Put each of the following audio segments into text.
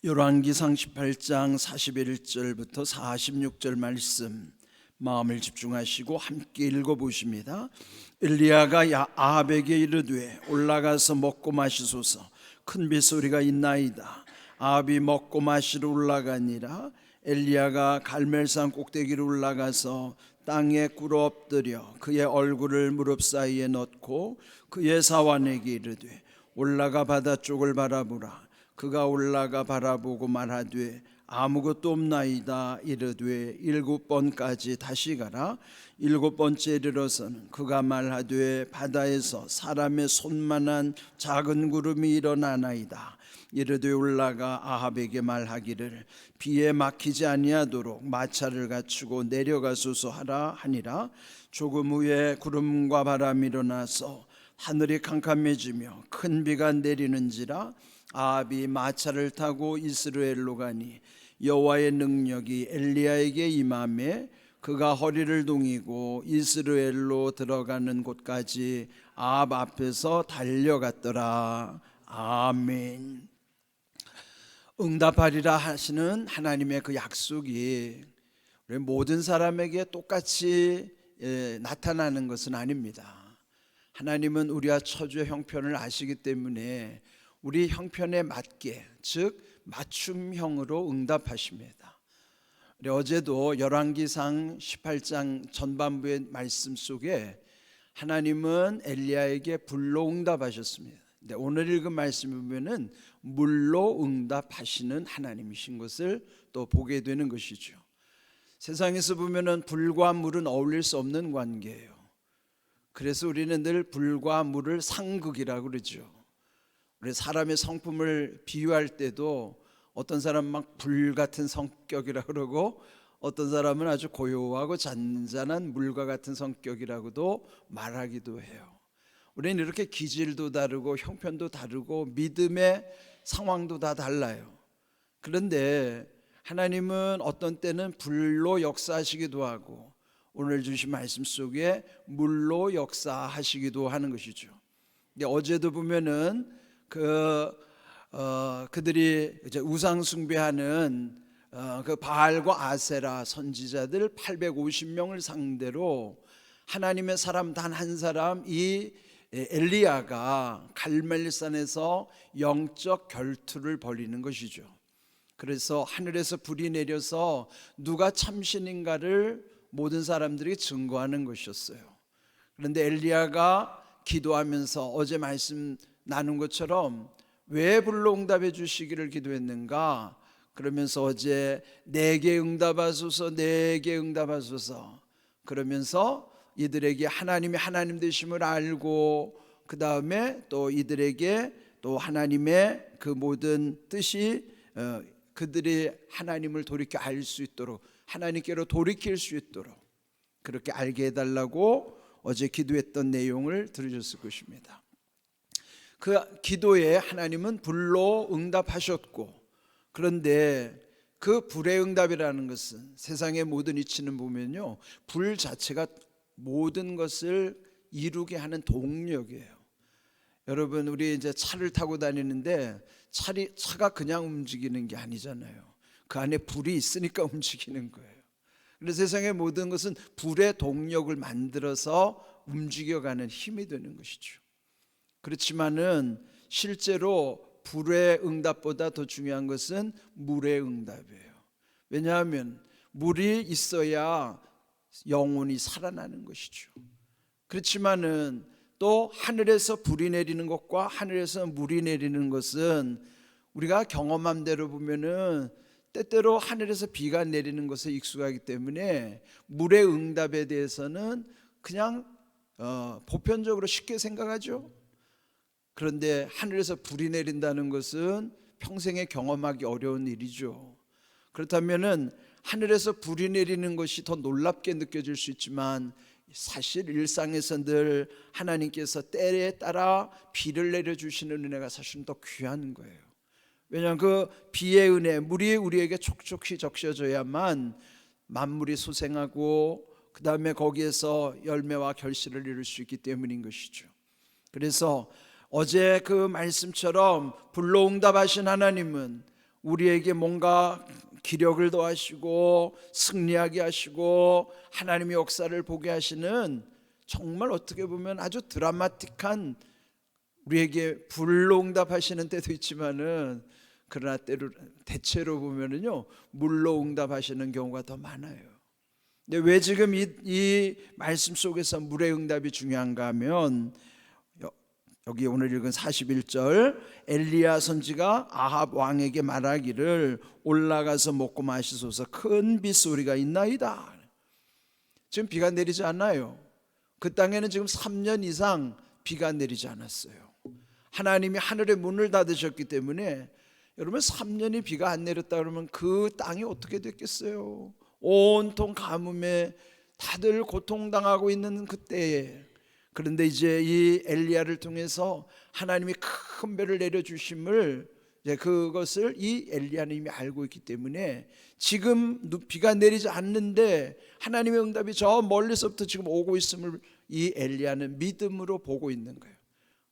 열왕기상 18장 41절부터 46절 말씀 마음을 집중하시고 함께 읽어보십니다. 엘리야가 아합에게 이르되 올라가서 먹고 마시소서. 큰 빗소리가 있나이다. 아합이 먹고 마시러 올라가니라. 엘리야가 갈멜산 꼭대기로 올라가서 땅에 꿇어 엎드려 그의 얼굴을 무릎 사이에 넣고 그의 사환에게 이르되 올라가 바다 쪽을 바라보라. 그가 올라가 바라보고 말하되 아무것도 없나이다. 이르되 7번까지 다시 가라. 7번째 이르러서는 그가 말하되 바다에서 사람의 손만한 작은 구름이 일어나나이다. 이르되 올라가 아합에게 말하기를 비에 막히지 아니하도록 마차를 갖추고 내려가소서 하라 하니라. 조금 후에 구름과 바람이 일어나서 하늘이 캄캄해지며 큰 비가 내리는지라. 아합이 마차를 타고 이스라엘로 가니 여호와의 능력이 엘리야에게 임하매 그가 허리를 동이고 이스라엘로 들어가는 곳까지 아합 앞에서 달려갔더라. 아멘. 응답하리라 하시는 하나님의 그 약속이 우리 모든 사람에게 똑같이 나타나는 것은 아닙니다. 하나님은 우리와 처주의 형편을 아시기 때문에 우리 형편에 맞게, 즉 맞춤형으로 응답하십니다. 우리 어제도 열왕기상 18장 전반부의 말씀 속에 하나님은 엘리야에게 불로 응답하셨습니다. 근데 오늘 읽은 말씀을 보면은 물로 응답하시는 하나님이신 것을 또 보게 되는 것이죠. 세상에서 보면은 불과 물은 어울릴 수 없는 관계예요. 그래서 우리는 늘 불과 물을 상극이라고 그러죠. 우리 사람의 성품을 비유할 때도 어떤 사람은 막 불같은 성격이라고 그러고 어떤 사람은 아주 고요하고 잔잔한 물과 같은 성격이라고도 말하기도 해요. 우리는 이렇게 기질도 다르고 형편도 다르고 믿음의 상황도 다 달라요. 그런데 하나님은 어떤 때는 불로 역사하시기도 하고 오늘 주신 말씀 속에 물로 역사하시기도 하는 것이죠. 근데 어제도 보면은 그들이 이제 우상 숭배하는 그 바알과 아세라 선지자들 850명을 상대로 하나님의 사람 단 한 사람 이 엘리야가 갈멜산에서 영적 결투를 벌이는 것이죠. 그래서 하늘에서 불이 내려서 누가 참신인가를 모든 사람들이 증거하는 것이었어요. 그런데 엘리야가 기도하면서 어제 말씀 나눈 것처럼 왜 불로 응답해 주시기를 기도했는가? 그러면서 어제 내게 응답하소서, 내게 응답하소서. 그러면서 이들에게 하나님이 하나님 되심을 알고 그 다음에 또 이들에게 또 하나님의 그 모든 뜻이 그들이 하나님을 돌이켜 알 수 있도록 하나님께로 돌이킬 수 있도록 그렇게 알게 해달라고 어제 기도했던 내용을 들으셨을 것입니다. 그 기도에 하나님은 불로 응답하셨고, 그런데 그 불의 응답이라는 것은 세상의 모든 이치는 보면요, 불 자체가 모든 것을 이루게 하는 동력이에요. 여러분, 우리 이제 차를 타고 다니는데 차가 그냥 움직이는 게 아니잖아요. 그 안에 불이 있으니까 움직이는 거예요. 그래서 세상의 모든 것은 불의 동력을 만들어서 움직여가는 힘이 되는 것이죠. 그렇지만은 실제로 불의 응답보다 더 중요한 것은 물의 응답이에요. 왜냐하면 물이 있어야 영혼이 살아나는 것이죠. 그렇지만은 또 하늘에서 불이 내리는 것과 하늘에서 물이 내리는 것은 우리가 경험한 대로 보면은 때때로 하늘에서 비가 내리는 것에 익숙하기 때문에 물의 응답에 대해서는 그냥 보편적으로 쉽게 생각하죠. 그런데 하늘에서 불이 내린다는 것은 평생에 경험하기 어려운 일이죠. 그렇다면은 하늘에서 불이 내리는 것이 더 놀랍게 느껴질 수 있지만 사실 일상에서 늘 하나님께서 때에 따라 비를 내려주시는 은혜가 사실은 더 귀한 거예요. 왜냐하면 그 비의 은혜, 물이 우리에게 촉촉히 적셔져야만 만물이 소생하고 그 다음에 거기에서 열매와 결실을 이룰 수 있기 때문인 것이죠. 그래서 어제 그 말씀처럼 불로 응답하신 하나님은 우리에게 뭔가 기력을 더하시고 승리하게 하시고 하나님의 역사를 보게 하시는, 정말 어떻게 보면 아주 드라마틱한, 우리에게 불로 응답하시는 때도 있지만은 그러나 대체로 보면은요 물로 응답하시는 경우가 더 많아요. 근데 왜 지금 이 말씀 속에서 물의 응답이 중요한가 하면, 여기 오늘 읽은 41절, 엘리야 선지가 아합 왕에게 말하기를 올라가서 먹고 마시소서, 큰 빗소리가 있나이다. 지금 비가 내리지 않아요. 그 땅에는 지금 3년 이상 비가 내리지 않았어요. 하나님이 하늘의 문을 닫으셨기 때문에, 여러분 3년이 비가 안 내렸다 그러면 그 땅이 어떻게 됐겠어요? 온통 가뭄에 다들 고통당하고 있는 그때에, 그런데 이제 이 엘리야를 통해서 하나님이 큰 배를 내려주심을, 이제 그것을 이 엘리야는 이미 알고 있기 때문에 지금 비가 내리지 않는데 하나님의 응답이 저 멀리서부터 지금 오고 있음을 이 엘리야는 믿음으로 보고 있는 거예요.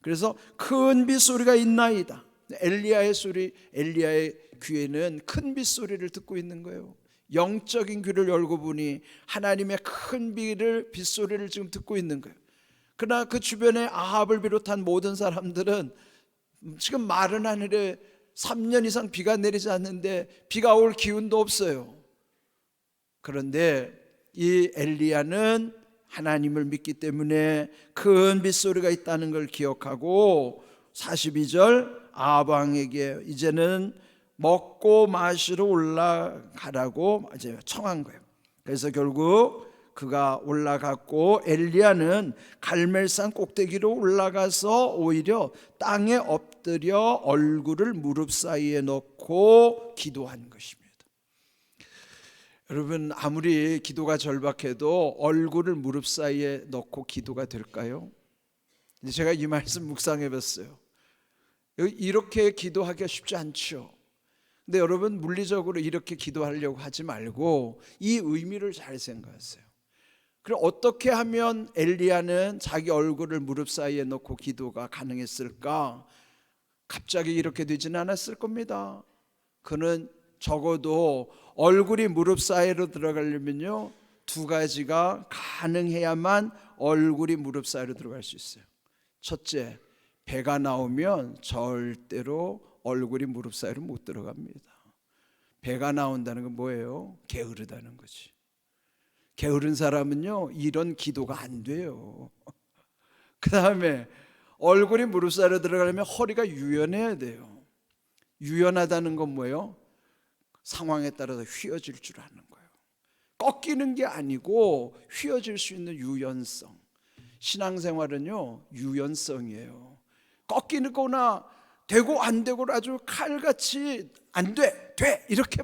그래서 큰 빗소리가 있나이다. 엘리야의 소리, 엘리야의 귀에는 큰 빗소리를 듣고 있는 거예요. 영적인 귀를 열고 보니 하나님의 큰 빗소리를 지금 듣고 있는 거예요. 그러나 그 주변에 아합을 비롯한 모든 사람들은 지금 마른 하늘에 3년 이상 비가 내리지 않는데 비가 올 기운도 없어요. 그런데 이 엘리야는 하나님을 믿기 때문에 큰 빗소리가 있다는 걸 기억하고 42절 아합 왕에게 이제는 먹고 마시러 올라가라고 이제 청한 거예요. 그래서 결국 그가 올라갔고 엘리야는 갈멜산 꼭대기로 올라가서 오히려 땅에 엎드려 얼굴을 무릎 사이에 넣고 기도한 것입니다. 여러분, 아무리 기도가 절박해도 얼굴을 무릎 사이에 넣고 기도가 될까요? 제가 이 말씀 묵상해 봤어요. 이렇게 기도하기가 쉽지 않죠. 근데 여러분, 물리적으로 이렇게 기도하려고 하지 말고 이 의미를 잘 생각하세요. 그럼 어떻게 하면 엘리야는 자기 얼굴을 무릎 사이에 넣고 기도가 가능했을까? 갑자기 이렇게 되지는 않았을 겁니다. 그는 적어도 얼굴이 무릎 사이로 들어가려면요 2가지가 가능해야만 얼굴이 무릎 사이로 들어갈 수 있어요. 첫째, 배가 나오면 절대로 얼굴이 무릎 사이로 못 들어갑니다. 배가 나온다는 건 뭐예요? 게으르다는 거지. 게으른 사람은요 이런 기도가 안 돼요. 그 다음에 얼굴이 무릎 사이로 들어가려면 허리가 유연해야 돼요. 유연하다는 건 뭐예요? 상황에 따라서 휘어질 줄 아는 거예요. 꺾이는 게 아니고 휘어질 수 있는 유연성. 신앙생활은요 유연성이에요. 꺾이는 거나 되고 안 되고를 아주 칼같이 안 돼, 돼 이렇게.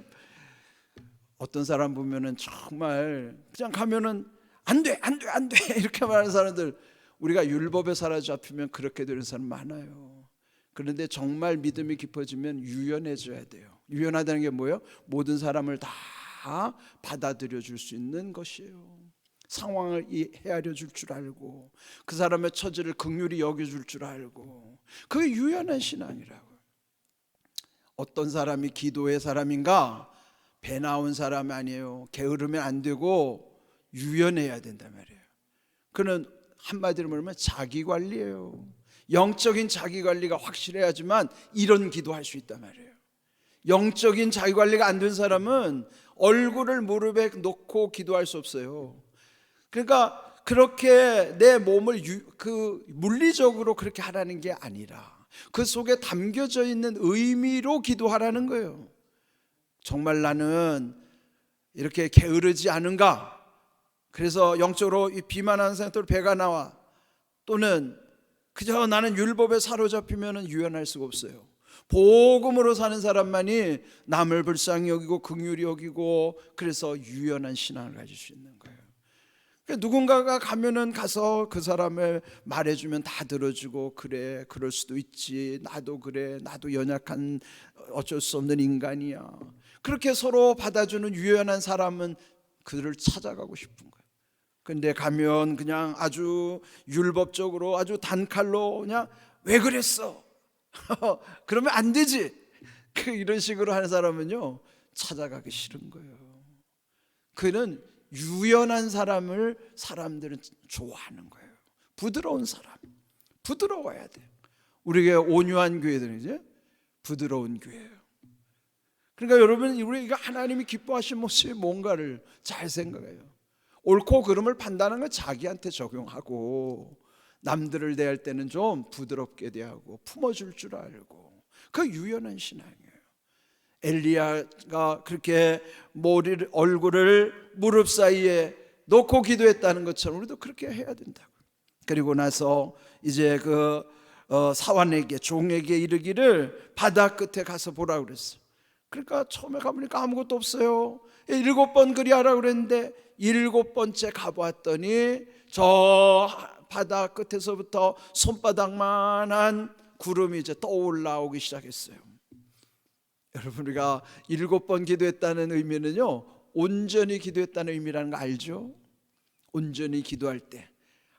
어떤 사람 보면은 정말 그냥 가면은 안 돼, 안 돼, 안 돼 이렇게 말하는 사람들, 우리가 율법에 사로잡히면 그렇게 되는 사람 많아요. 그런데 정말 믿음이 깊어지면 유연해져야 돼요. 유연하다는 게 뭐예요? 모든 사람을 다 받아들여 줄 수 있는 것이에요. 상황을 헤아려 줄 줄 알고 그 사람의 처지를 긍휼히 여겨줄 줄 알고, 그게 유연한 신앙이라고. 어떤 사람이 기도의 사람인가? 배 나온 사람이 아니에요. 게으르면 안 되고 유연해야 된단 말이에요. 그는 한마디로 말하면 자기관리예요. 영적인 자기관리가 확실해야지만 이런 기도할 수 있단 말이에요. 영적인 자기관리가 안 된 사람은 얼굴을 무릎에 놓고 기도할 수 없어요. 그러니까 그렇게 내 몸을 물리적으로 그렇게 하라는 게 아니라 그 속에 담겨져 있는 의미로 기도하라는 거예요. 정말 나는 이렇게 게으르지 않은가? 그래서 영적으로 비만한 상태로 배가 나와, 또는 그저 나는 율법에 사로잡히면 유연할 수가 없어요. 복음으로 사는 사람만이 남을 불쌍히 여기고 긍휼히 여기고, 그래서 유연한 신앙을 가질 수 있는 거예요. 그러니까 누군가가 가면은 가서 그 사람을 말해주면 다 들어주고, 그래 그럴 수도 있지, 나도 그래, 나도 연약한 어쩔 수 없는 인간이야, 그렇게 서로 받아주는 유연한 사람은 그들을 찾아가고 싶은 거예요. 근데 가면 그냥 아주 율법적으로 아주 단칼로 그냥 왜 그랬어? 그러면 안 되지. 이런 식으로 하는 사람은요 찾아가기 싫은 거예요. 그는 유연한 사람을 사람들은 좋아하는 거예요. 부드러운 사람, 부드러워야 돼요. 우리가 온유한 교회들은 이제 부드러운 교회예요. 그러니까 여러분, 우리가 하나님이 기뻐하신 모습이 뭔가를 잘 생각해요. 옳고 그름을 판단하는 건 자기한테 적용하고, 남들을 대할 때는 좀 부드럽게 대하고 품어줄 줄 알고, 그 유연한 신앙이에요. 엘리야가 그렇게 얼굴을 무릎 사이에 놓고 기도했다는 것처럼 우리도 그렇게 해야 된다고. 그리고 나서 이제 사환에게, 종에게 이르기를 바다 끝에 가서 보라고 그랬어요. 그러니까 처음에 가보니까 아무것도 없어요. 7번 그리하라고 그랬는데 7번째 가보았더니 저 바다 끝에서부터 손바닥만한 구름이 이제 떠올라오기 시작했어요. 여러분, 우리가 7번 기도했다는 의미는요, 온전히 기도했다는 의미라는 거 알죠? 온전히 기도할 때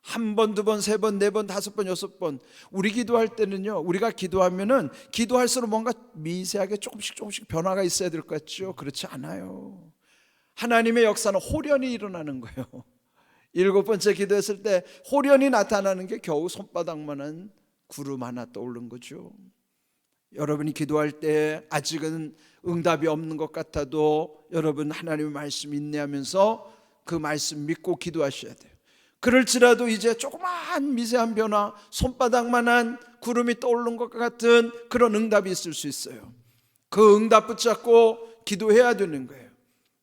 1번, 2번, 3번, 4번, 5번, 6번 우리 기도할 때는요, 우리가 기도하면은 기도할수록 뭔가 미세하게 조금씩 변화가 있어야 될 것 같죠? 그렇지 않아요. 하나님의 역사는 호련히 일어나는 거예요. 7번째 기도했을 때 호련히 나타나는 게 겨우 손바닥만한 구름 하나 떠오른 거죠. 여러분이 기도할 때 아직은 응답이 없는 것 같아도 여러분 하나님의 말씀 인내하면서 그 말씀 믿고 기도하셔야 돼요. 그럴지라도 이제 조그마한 미세한 변화, 손바닥만한 구름이 떠오른 것 같은 그런 응답이 있을 수 있어요. 그 응답 붙잡고 기도해야 되는 거예요.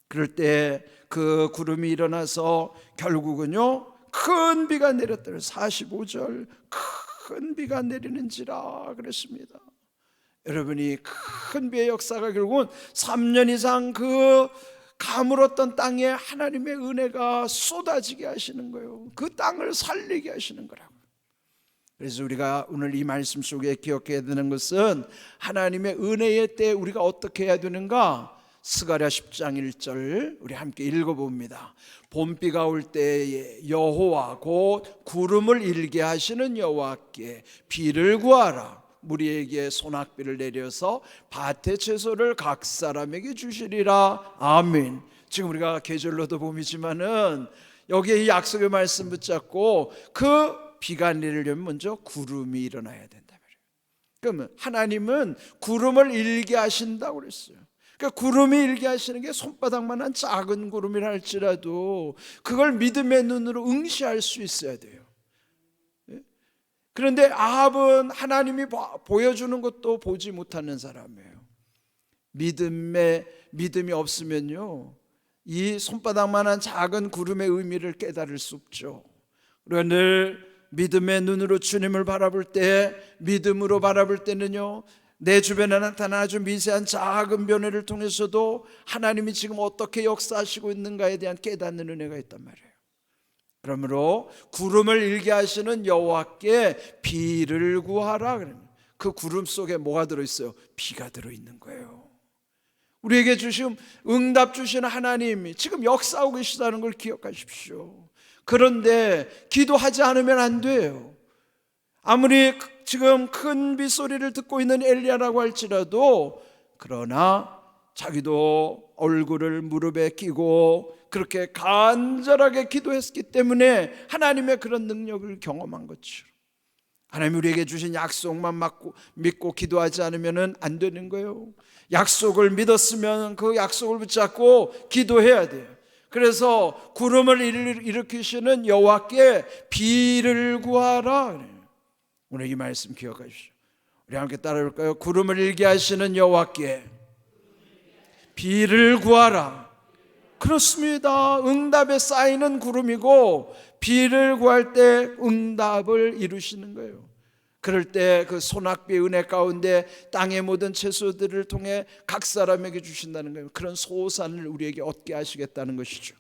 그럴 때 그 구름이 일어나서 결국은요 큰 비가 내렸다. 45절 큰 비가 내리는지라 그랬습니다. 여러분이 큰 비의 역사가 결국은 3년 이상 그 가물었던 땅에 하나님의 은혜가 쏟아지게 하시는 거예요. 그 땅을 살리게 하시는 거라고. 그래서 우리가 오늘 이 말씀 속에 기억해야 되는 것은 하나님의 은혜의 때 우리가 어떻게 해야 되는가? 스가랴 10장 1절 우리 함께 읽어봅니다. 봄비가 올 때에 여호와 곧 구름을 일게 하시는 여호와께 비를 구하라. 무리에게 소낙비를 내려서 밭의 채소를 각 사람에게 주시리라. 아멘. 지금 우리가 계절로도 봄이지만은 여기에 이 약속의 말씀 붙잡고 그 비가 내리려면 먼저 구름이 일어나야 된다. 그러면 하나님은 구름을 일게 하신다고 그랬어요. 그러니까 구름이 일게 하시는 게 손바닥만한 작은 구름이라 할지라도 그걸 믿음의 눈으로 응시할 수 있어야 돼요. 그런데 아합은 하나님이 보여주는 것도 보지 못하는 사람이에요. 믿음이 없으면요 이 손바닥만한 작은 구름의 의미를 깨달을 수 없죠. 그러나 늘 믿음의 눈으로 주님을 바라볼 때, 믿음으로 바라볼 때는요 내 주변에 나타나는 아주 미세한 작은 변화를 통해서도 하나님이 지금 어떻게 역사하시고 있는가에 대한 깨닫는 은혜가 있단 말이에요. 그러므로 구름을 일게 하시는 여호와께 비를 구하라. 그 구름 속에 뭐가 들어있어요? 비가 들어있는 거예요. 우리에게 주신 응답 주시는 하나님이 지금 역사하고 계시다는 걸 기억하십시오. 그런데 기도하지 않으면 안 돼요. 아무리 지금 큰 빗소리를 듣고 있는 엘리야라고 할지라도 그러나 자기도 얼굴을 무릎에 끼고 그렇게 간절하게 기도했기 때문에 하나님의 그런 능력을 경험한 것처럼 하나님 우리에게 주신 약속만 믿고 기도하지 않으면 안 되는 거예요. 약속을 믿었으면 그 약속을 붙잡고 기도해야 돼요. 그래서 구름을 일으키시는 여호와께 비를 구하라. 오늘 이 말씀 기억하십시오. 우리 함께 따라볼까요? 구름을 일게 하시는 여호와께 비를 구하라. 그렇습니다. 응답에 쌓이는 구름이고 비를 구할 때 응답을 이루시는 거예요. 그럴 때 그 소낙비의 은혜 가운데 땅의 모든 채소들을 통해 각 사람에게 주신다는 거예요. 그런 소산을 우리에게 얻게 하시겠다는 것이죠.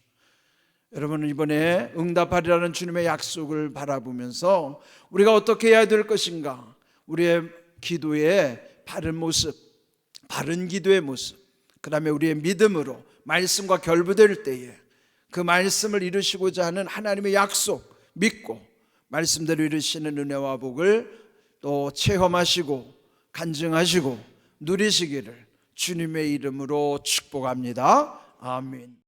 여러분은 이번에 응답하리라는 주님의 약속을 바라보면서 우리가 어떻게 해야 될 것인가? 우리의 기도의 바른 모습, 바른 기도의 모습, 그 다음에 우리의 믿음으로 말씀과 결부될 때에 그 말씀을 이루시고자 하는 하나님의 약속 믿고 말씀대로 이루시는 은혜와 복을 또 체험하시고 간증하시고 누리시기를 주님의 이름으로 축복합니다. 아멘.